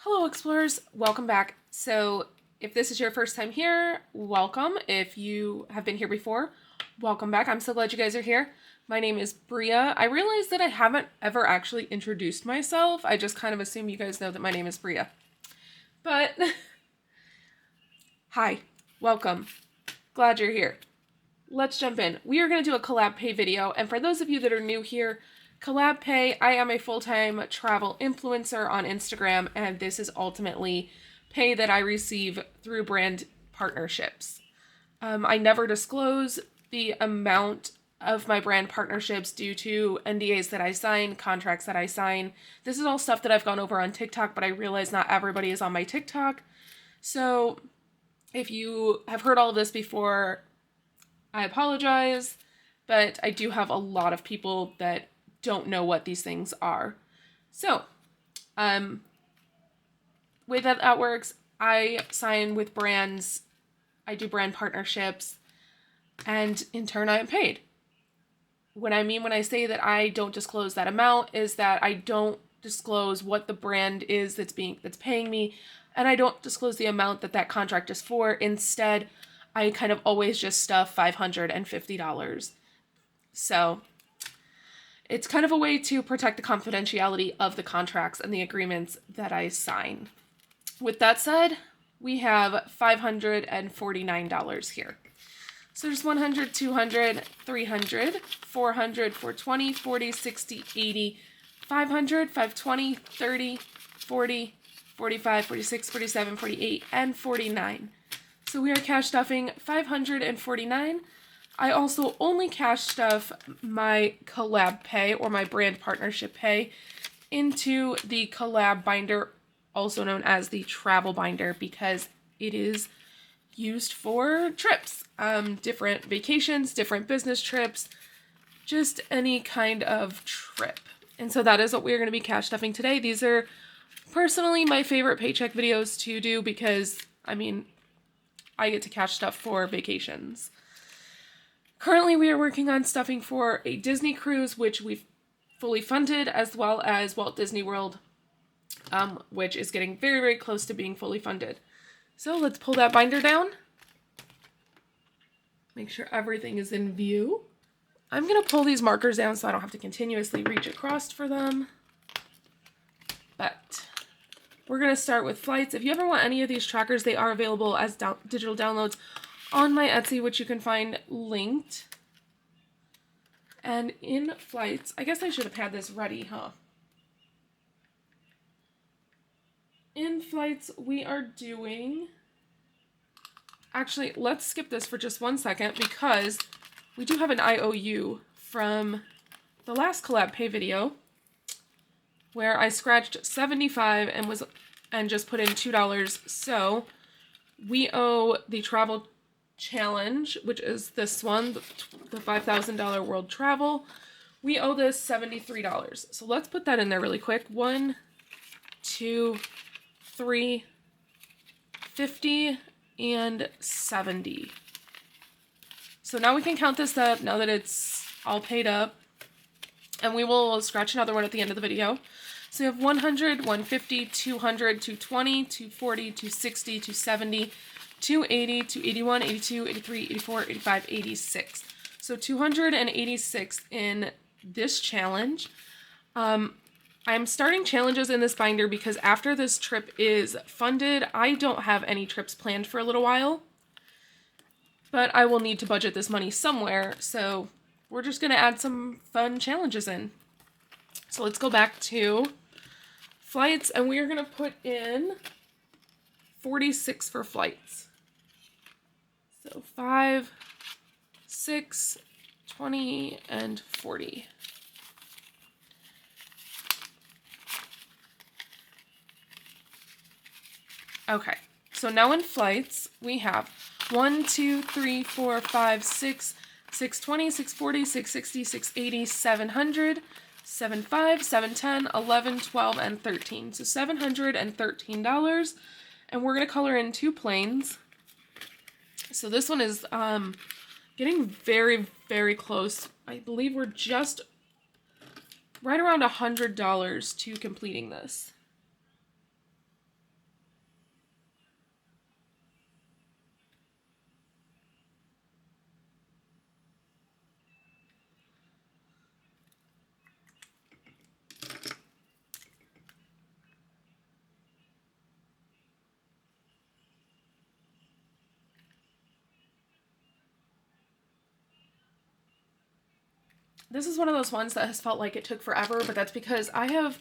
Hello explorers, welcome back. So if this is your first time here, welcome. If you have been here before, welcome back. I'm so glad you guys are here. My name is Bria. I realized that I haven't ever actually introduced myself. I just kind of assume you guys know that my name is Bria. But hi, welcome. Glad you're here. Let's jump in. We are going to do a collab pay video, and for those of you that are new here, collab pay, I am a full-time travel influencer on Instagram, and this is ultimately pay that I receive through brand partnerships. I never disclose the amount of my brand partnerships due to NDAs that I sign, contracts that I sign. This is all stuff that I've gone over on TikTok, but I realize not everybody is on my TikTok. So if you have heard all of this before, I apologize, but I do have a lot of people that don't know what these things are. So, way that works, I sign with brands, I do brand partnerships, and in turn I am paid. What I mean when I say that I don't disclose that amount is that I don't disclose what the brand is that's paying me, and I don't disclose the amount that contract is for. Instead, I kind of always just stuff $550. So it's kind of a way to protect the confidentiality of the contracts and the agreements that I sign. With that said, we have $549 here. So there's 100, 200, 300, 400, 420, 40, 60, 80, 500, 520, 30, 40, 45, 46, 47, 48, and 49. So we are cash stuffing 549. I also only cash stuff my collab pay or my brand partnership pay into the collab binder, also known as the travel binder, because it is used for trips, different vacations, different business trips, just any kind of trip. And so that is what we're going to be cash stuffing today. These are personally my favorite paycheck videos to do because, I get to cash stuff for vacations. Currently, we are working on stuffing for a Disney cruise, which we've fully funded, as well as Walt Disney World, which is getting very, very close to being fully funded. So let's pull that binder down. Make sure everything is in view. I'm going to pull these markers down so I don't have to continuously reach across for them. But we're going to start with flights. If you ever want any of these trackers, they are available as digital downloads on my Etsy, which you can find linked. And in flights, I guess I should have had this ready, huh? In flights, we are doing... Actually, let's skip this for just 1 second because we do have an IOU from the last collab pay video where I scratched 75 and just put in $2. So we owe the travel challenge, which is this one, the $5,000 world travel. We owe this $73. So let's put that in there really quick. 1, 2, 3, 50, and 70. So now we can count this up now that it's all paid up. And we will scratch another one at the end of the video. So we have 100, 150, 200, 220, 240, 260, 270, 280, 281, 82, 83, 84, 85, 86. So 286 in this challenge. I'm starting challenges in this binder because after this trip is funded, I don't have any trips planned for a little while. But I will need to budget this money somewhere, so we're just going to add some fun challenges in. So let's go back to flights, and we are going to put in 46 for flights. So 5, 6, 20, and 40. Okay, so now in flights, we have 1, 2, 3, 4, 5, 6, 620, 640, 660, 680, 700, 75, 710, 11, 12, and 13. So $713. And we're going to color in 2 planes. So this one is getting very, very close. I believe we're just right around $100 to completing this. This is one of those ones that has felt like it took forever, but that's because I have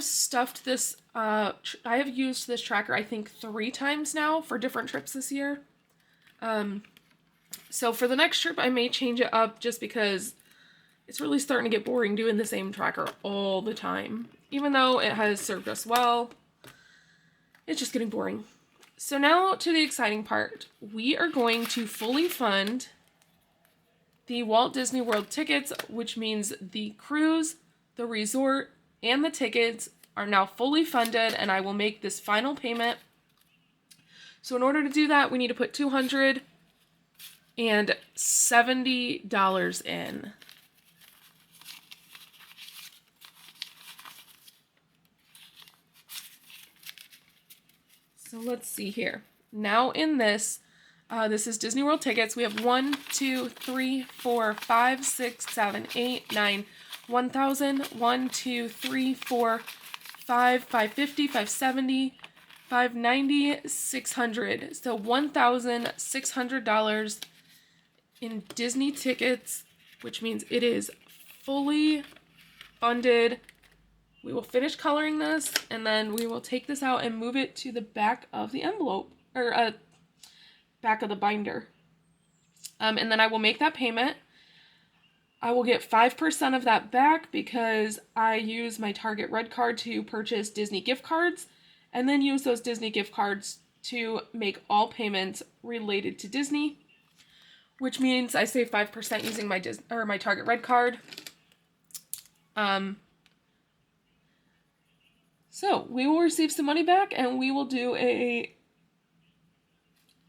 stuffed this, I have used this tracker, I think 3 times now for different trips this year. So for the next trip, I may change it up just because it's really starting to get boring doing the same tracker all the time. Even though it has served us well, it's just getting boring. So now to the exciting part. We are going to fully fund the Walt Disney World tickets, which means the cruise, the resort, and the tickets are now fully funded, and I will make this final payment. So in order to do that, we need to put $270 in. So let's see here. Now in this, this is Disney World tickets. We have 1, 2, 3, 4, 5, 6, 7, 8, 9, 1,000, 1, 2, 3, 4, 5, 550, 570, 590, 600. So $1,600 in Disney tickets, which means it is fully funded. We will finish coloring this, and then we will take this out and move it to the back of the envelope, or back of the binder. And then I will make that payment. I will get 5% of that back because I use my Target Red Card to purchase Disney gift cards, and then use those Disney gift cards to make all payments related to Disney, which means I save 5% using my my Target Red Card. So we will receive some money back, and we will do a,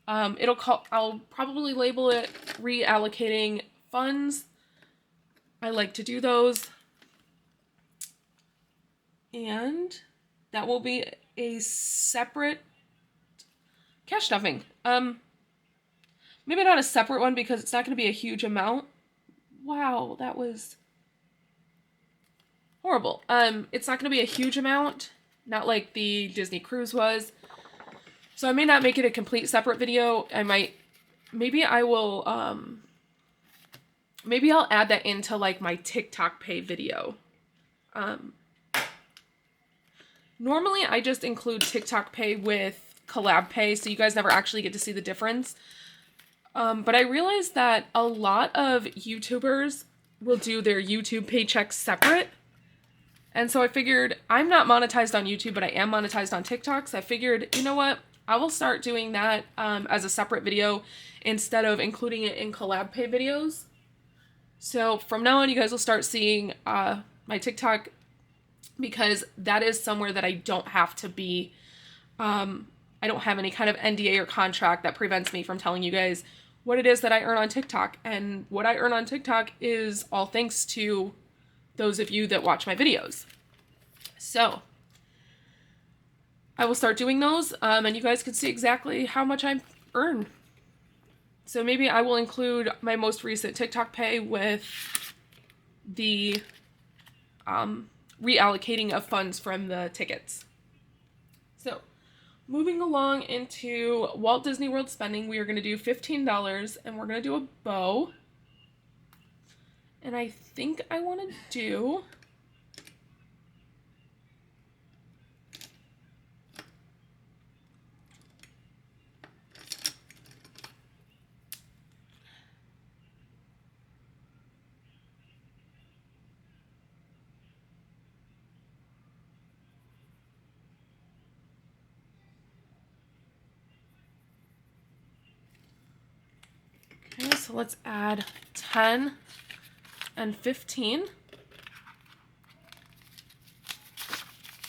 I'll probably label it reallocating funds. I like to do those. And that will be a separate cash stuffing. Maybe not a separate one because it's not going to be a huge amount. Wow, that was horrible. It's not going to be a huge amount. Not like the Disney cruise was. So I may not make it a complete separate video. Maybe I'll add that into like my TikTok pay video. Normally I just include TikTok pay with collab pay, so you guys never actually get to see the difference. But I realized that a lot of YouTubers will do their YouTube paychecks separate. And so I figured, I'm not monetized on YouTube, but I am monetized on TikTok. So I figured, you know what? I will start doing that as a separate video instead of including it in collab pay videos. So from now on, you guys will start seeing my TikTok, because that is somewhere that I don't have to be, I don't have any kind of NDA or contract that prevents me from telling you guys what it is that I earn on TikTok. And what I earn on TikTok is all thanks to those of you that watch my videos. So I will start doing those, and you guys can see exactly how much I earn. So maybe I will include my most recent TikTok pay with the reallocating of funds from the tickets. So moving along into Walt Disney World spending, we are going to do $15, and we're going to do a bow. And I think I want to do okay, so let's add 10 and 15.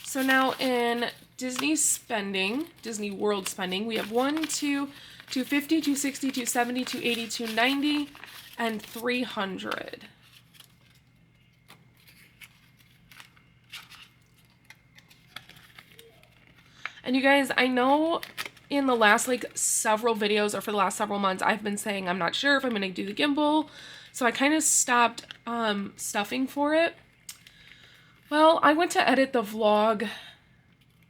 So now in Disney spending, Disney World spending, we have 1, 2, 250, 260, 270, 280, 290, and 300. And you guys, I know in the last like several videos, or for the last several months, I've been saying I'm not sure if I'm going to do the gimbal. So I kind of stopped stuffing for it. Well, I went to edit the vlog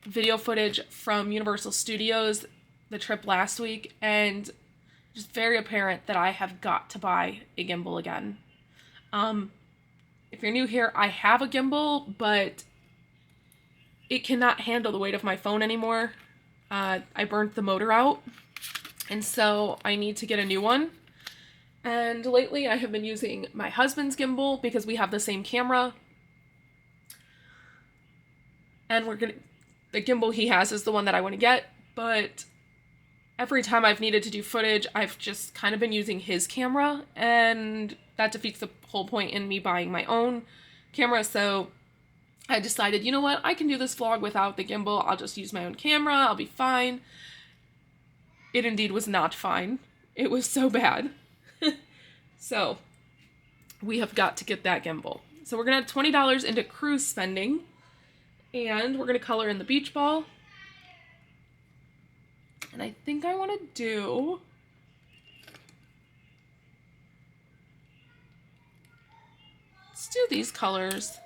video footage from Universal Studios, the trip last week, and it's very apparent that I have got to buy a gimbal again. If you're new here, I have a gimbal, but it cannot handle the weight of my phone anymore. I burnt the motor out, and so I need to get a new one. And lately I have been using my husband's gimbal because we have the same camera. And the gimbal he has is the one that I want to get, but every time I've needed to do footage, I've just kind of been using his camera, and that defeats the whole point in me buying my own camera. So I decided, you know what, I can do this vlog without the gimbal. I'll just use my own camera. I'll be fine. It indeed was not fine. It was so bad. So we have got to get that gimbal. So we're going to add $20 into cruise spending, and we're going to color in the beach ball. And I think I want to do... let's do these colors.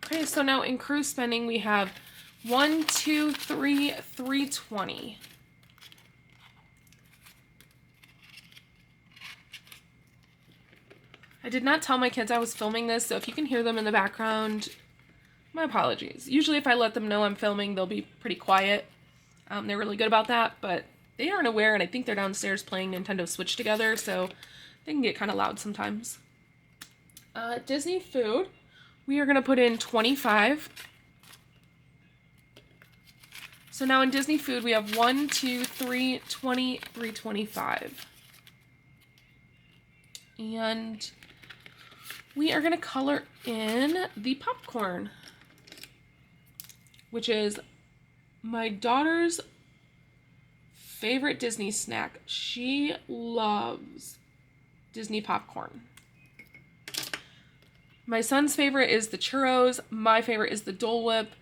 Okay, so now in cruise spending we have 1, 2, 3, 320. I did not tell my kids I was filming this, so if you can hear them in the background, my apologies. Usually if I let them know I'm filming, they'll be pretty quiet. They're really good about that, but they aren't aware, and I think they're downstairs playing Nintendo Switch together, so they can get kind of loud sometimes. Disney food. We are going to put in 25. So now in Disney food, we have 1, 2, 3, 20, 325. And we are going to color in the popcorn, which is my daughter's favorite Disney snack. She loves Disney popcorn. My son's favorite is the churros. My favorite is the Dole Whip.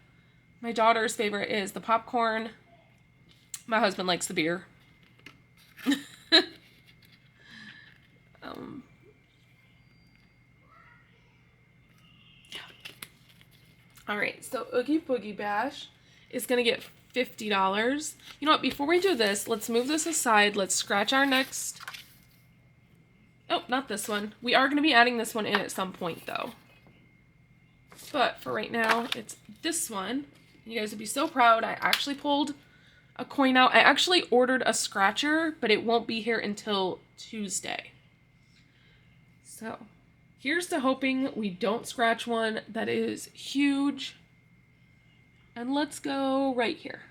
My daughter's favorite is the popcorn. My husband likes the beer. All right, so Oogie Boogie Bash is going to get $50. You know what? Before we do this, let's move this aside. Let's scratch our next... oh, not this one. We are going to be adding this one in at some point, though. But for right now, it's this one. You guys would be so proud. I actually pulled a coin out. I actually ordered a scratcher, but it won't be here until Tuesday. So, here's to hoping we don't scratch one that is huge. And let's go right here.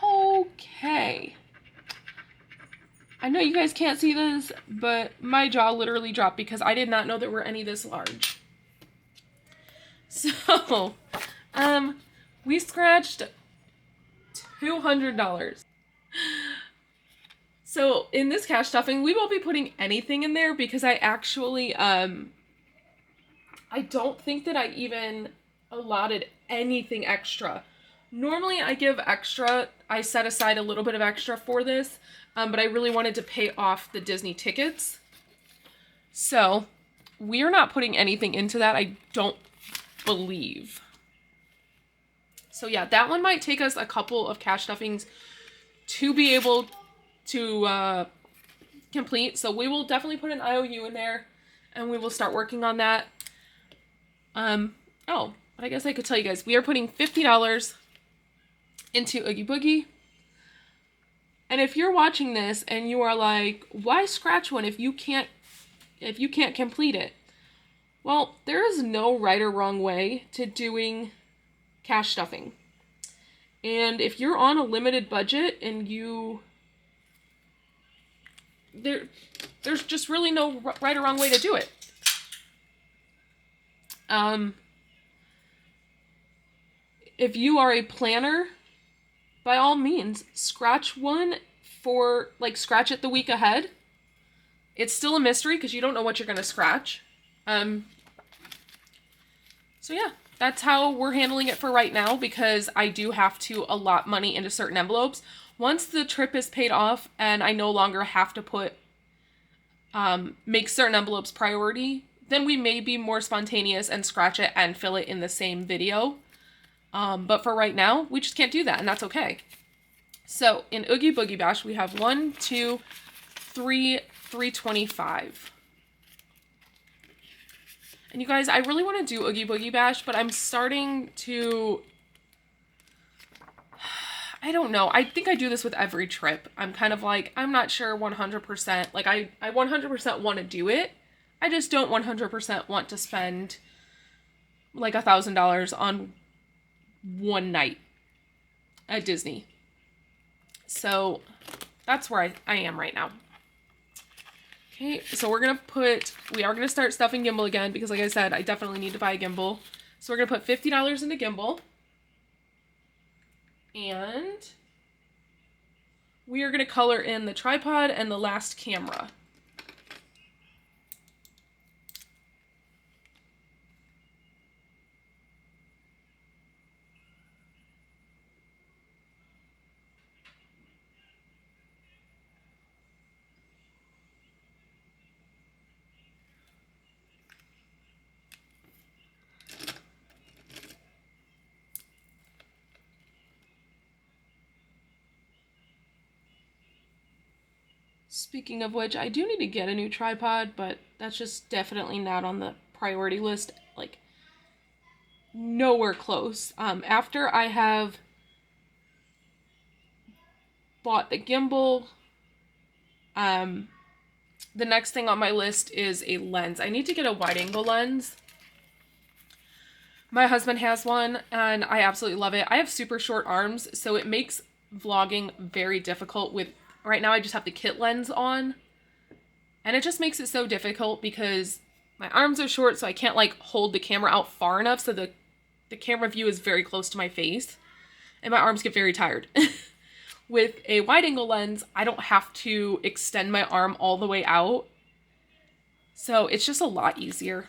Okay. I know you guys can't see this, but my jaw literally dropped because I did not know there were any this large. So, we scratched $200. So, in this cash stuffing, we won't be putting anything in there because I actually, I don't think that I even allotted anything extra. Normally I give extra, I set aside a little bit of extra for this, but I really wanted to pay off the Disney tickets. So, we are not putting anything into that, I don't believe. So yeah, that one might take us a couple of cash stuffings to be able to complete. So we will definitely put an IOU in there, and we will start working on that. Oh, but I guess I could tell you guys, we are putting $50 into Oogie Boogie. And if you're watching this and you are like, why scratch one if you can't complete it? Well, there is no right or wrong way to doing cash stuffing. And if you're on a limited budget and there's just really no right or wrong way to do it. If you are a planner by all means, scratch one for, like, scratch it the week ahead. It's still a mystery because you don't know what you're going to scratch. So yeah, that's how we're handling it for right now, because I do have to allot money into certain envelopes. Once the trip is paid off and I no longer have to put, make certain envelopes priority, then we may be more spontaneous and scratch it and fill it in the same video. But for right now, we just can't do that, and that's okay. So in Oogie Boogie Bash, we have 1, 2, 3, 325. And you guys, I really want to do Oogie Boogie Bash, but I'm starting to, I don't know. I think I do this with every trip. I'm kind of like, I'm not sure 100%. Like, I 100% want to do it. I just don't 100% want to spend like $1,000 on one night at Disney. So that's where I am right now. Okay, so we are going to start stuffing Gimbal again, because like I said, I definitely need to buy a gimbal. So we're going to put $50 into Gimbal. And we are going to color in the tripod and the last camera. Speaking of which, I do need to get a new tripod, but that's just definitely not on the priority list, like nowhere close. After I have bought the gimbal, the next thing on my list is a lens. I need to get a wide angle lens. My husband has one and I absolutely love it. I have super short arms, so it makes vlogging very difficult with, right now I just have the kit lens on, and it just makes it so difficult because my arms are short, so I can't like hold the camera out far enough so the camera view is very close to my face, and my arms get very tired. With a wide angle lens, I don't have to extend my arm all the way out, so it's just a lot easier.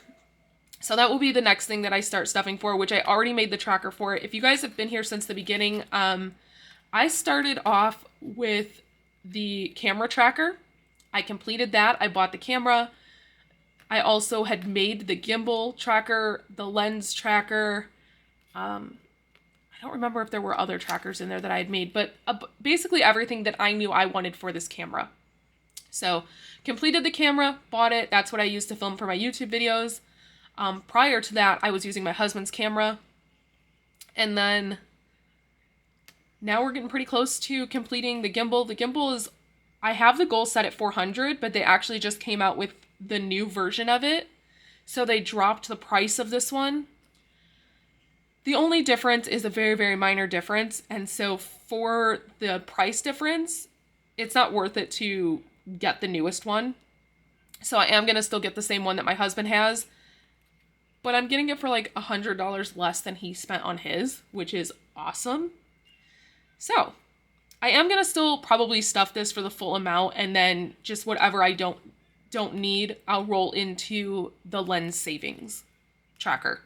So that will be the next thing that I start stuffing for, which I already made the tracker for. If you guys have been here since the beginning, I started off with the camera tracker. I completed that. I bought the camera. I also had made the gimbal tracker, the lens tracker. I don't remember if there were other trackers in there that I had made, but basically everything that I knew I wanted for this camera. So completed the camera, bought it. That's what I used to film for my YouTube videos. Prior to that, I was using my husband's camera. And then now we're getting pretty close to completing the gimbal. The gimbal is, I have the goal set at 400, but they actually just came out with the new version of it. So they dropped the price of this one. The only difference is a very, very minor difference. And so for the price difference, it's not worth it to get the newest one. So I am going to still get the same one that my husband has, but I'm getting it for like $100 less than he spent on his, which is awesome. So I am going to still probably stuff this for the full amount, and then just whatever I don't need, I'll roll into the lens savings tracker.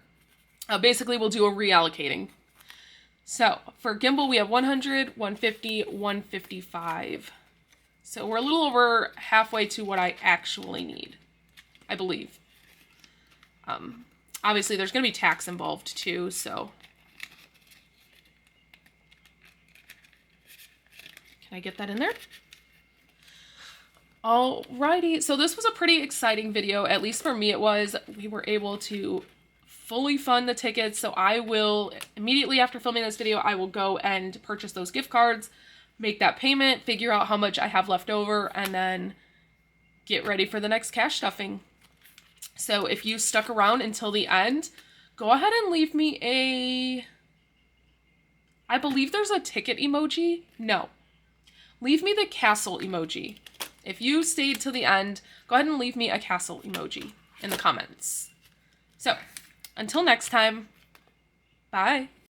Basically, we'll do a reallocating. So for gimbal, we have 100, 150, 155. So we're a little over halfway to what I actually need, I believe. Obviously, there's going to be tax involved too, so. Can I get that in there? Alrighty, so this was a pretty exciting video, at least for me it was. We were able to fully fund the tickets, so I will, immediately after filming this video, I will go and purchase those gift cards, make that payment, figure out how much I have left over, and then get ready for the next cash stuffing. So if you stuck around until the end, go ahead and leave me a, I believe there's a ticket emoji. No. Leave me the castle emoji. If you stayed till the end, go ahead and leave me a castle emoji in the comments. So, until next time, bye.